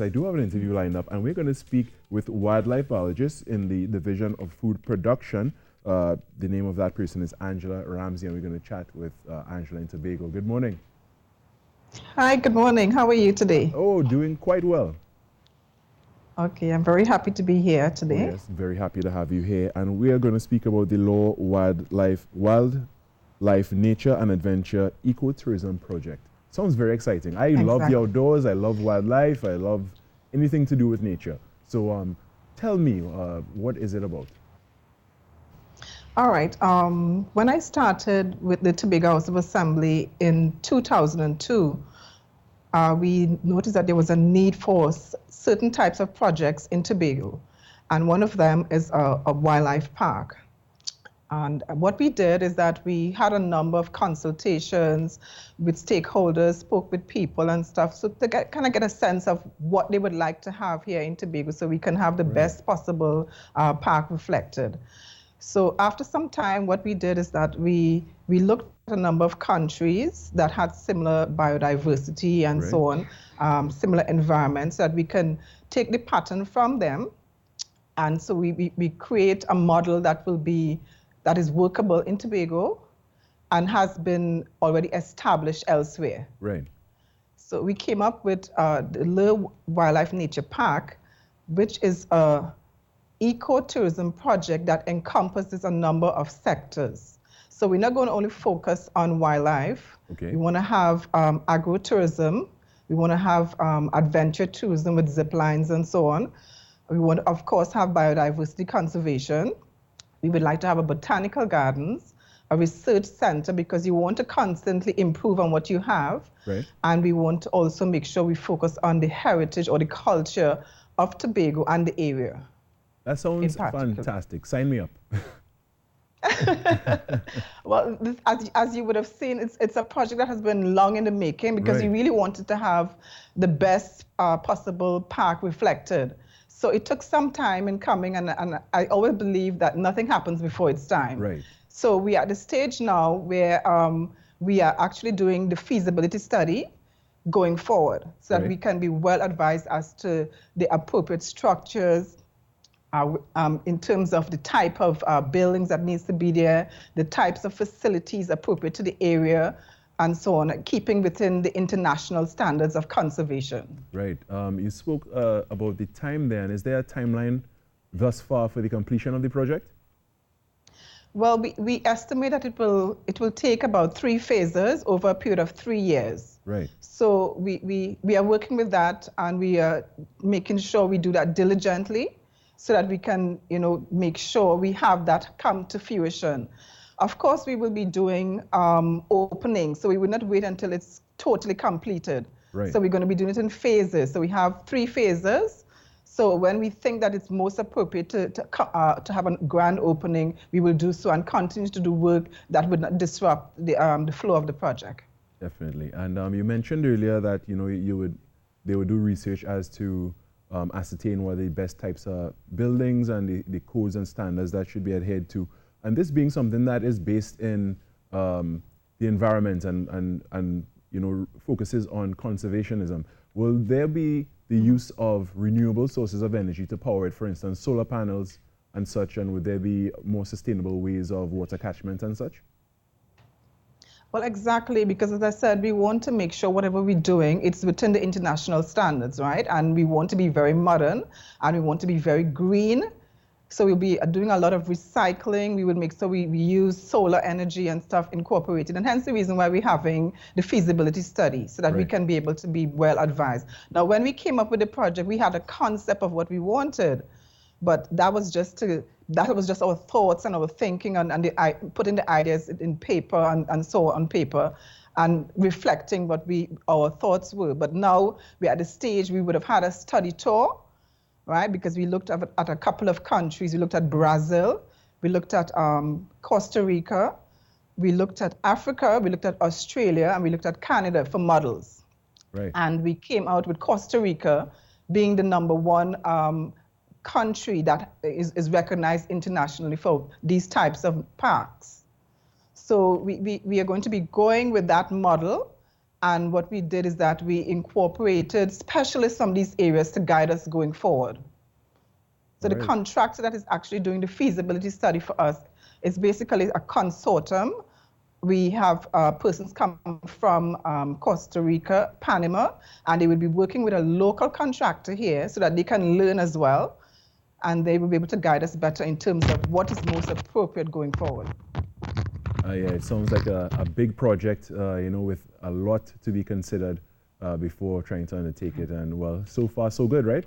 I do have an interview lined up, and we're going to speak with wildlife biologists in the Division of Food Production. The name of that person is Angela Ramsey, and we're going to chat with Angela in Tobago. Good morning. Hi, good morning. How are you today? Oh, doing quite well. Okay, I'm very happy to be here Oh, today. yes, very happy to have you here. And we are going to speak about the Law Wildlife, Nature and Adventure Ecotourism Project. Sounds very exciting. I love the outdoors, I love wildlife, I love anything to do with nature. So tell me, what is it about? All right. When I started with the Tobago House of Assembly in 2002, we noticed that there was a need for certain types of projects in Tobago. And one of them is a wildlife park. And what we did is that we had a number of consultations with stakeholders, spoke with people and stuff, so to kind of get a sense of what they would like to have here in Tobago so we can have the best possible park reflected. So after some time, what we did is that we looked at a number of countries that had similar biodiversity and so on, similar environments, so that we can take the pattern from them. And so we create a model that is workable in Tobago and has been already established elsewhere. Right. So we came up with the Lure Wildlife Nature Park, which is a ecotourism project that encompasses a number of sectors. So we're not going to only focus on wildlife. Okay. We want to have agrotourism. We want to have adventure tourism with zip lines and so on. We want to, of course, have biodiversity conservation. We would like to have a botanical gardens, a research center, because you want to constantly improve on what you have. Right. And we want to also make sure we focus on the heritage or the culture of Tobago and the area. That sounds fantastic. Sign me up. Well, as you would have seen, it's a project that has been long in the making because we really wanted to have the best possible park reflected. So it took some time in coming, and I always believe that nothing happens before its time. Right. So we are at the stage now where we are actually doing the feasibility study going forward so that we can be well advised as to the appropriate structures, in terms of the type of buildings that needs to be there, the types of facilities appropriate to the area, and so on, keeping within the international standards of conservation. Right. You spoke about the time there, and is there a timeline thus far for the completion of the project? Well, we estimate that it will take about 3 phases over a period of 3 years. Right. So we are working with that, and we are making sure we do that diligently so that we can, make sure we have that come to fruition. Of course, we will be doing openings, so we will not wait until it's totally completed. Right. So we're going to be doing it in phases. So we have 3 phases. So when we think that it's most appropriate to have a grand opening, we will do so and continue to do work that would not disrupt the flow of the project. Definitely. And you mentioned earlier that they would do research as to ascertain what are the best types of buildings and the codes and standards that should be adhered to. And this being something that is based in the environment and focuses on conservationism, will there be the use of renewable sources of energy to power it, for instance, solar panels and such, and would there be more sustainable ways of water catchment and such? Well, exactly, because as I said, we want to make sure whatever we're doing, it's within the international standards, right? And we want to be very modern, and we want to be very green. So we'll be doing a lot of recycling. We will make sure we use solar energy and stuff incorporated. And hence the reason why we're having the feasibility study, so that we can be able to be well advised. Now, when we came up with the project, we had a concept of what we wanted, but that was just our thoughts and our thinking and putting the ideas in paper and so on paper and reflecting what our thoughts were. But now we're at the stage we would have had a study tour, right? Because we looked at a couple of countries. We looked at Brazil, we looked at Costa Rica, we looked at Africa, we looked at Australia, and we looked at Canada for models. Right. And we came out with Costa Rica being the #1 country that is recognized internationally for these types of parks. So we are going to be going with that model And what we did is that we incorporated specialists from these areas to guide us going forward. So the contractor that is actually doing the feasibility study for us is basically a consortium. We have persons coming from Costa Rica, Panama, and they will be working with a local contractor here so that they can learn as well. And they will be able to guide us better in terms of what is most appropriate going forward. Yeah, it sounds like a big project, you know, with a lot to be considered before trying to undertake it. And well, so far so good, right?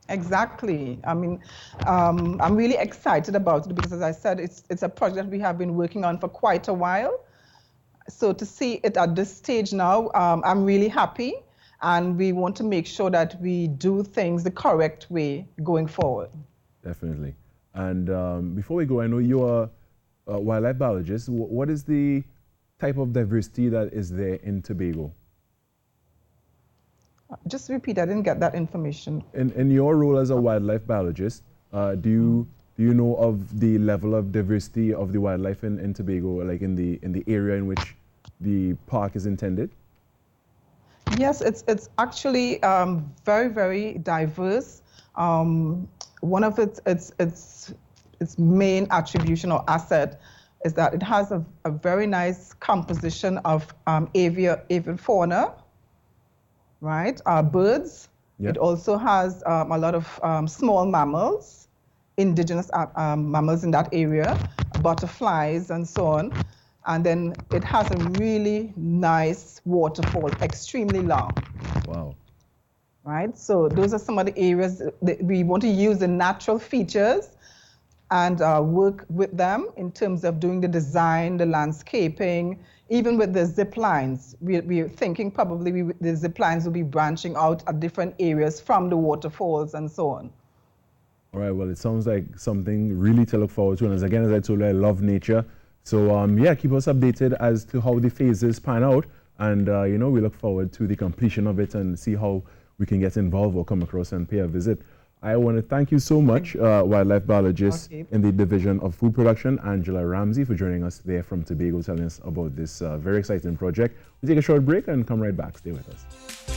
Exactly. I mean, I'm really excited about it because, as I said, it's a project that we have been working on for quite a while. So to see it at this stage now, I'm really happy. And we want to make sure that we do things the correct way going forward. Definitely. And before we go, I know you are a wildlife biologist. What is the type of diversity that is there in Tobago? Just repeat, I didn't get that information. In your role as a wildlife biologist, do you know of the level of diversity of the wildlife in Tobago, like in the area in which the park is intended? Yes, it's actually very, very diverse. One of its main attribution or asset is that it has a very nice composition of avian fauna, right? Birds. Yep. It also has a lot of small mammals, indigenous mammals in that area, butterflies and so on. And then it has a really nice waterfall, extremely long. Wow. Right? So those are some of the areas that we want to use the natural features and work with them in terms of doing the design, the landscaping, even with the zip lines. We're thinking probably the zip lines will be branching out at different areas from the waterfalls and so on. All right, well, it sounds like something really to look forward to. And as I told you, I love nature. So yeah, keep us updated as to how the phases pan out. And you know, we look forward to the completion of it and see how we can get involved or come across and pay a visit. I want to thank you so much, wildlife biologist in the Division of Food Production, Angela Ramsey, for joining us there from Tobago, telling us about this very exciting project. We'll take a short break and come right back. Stay with us.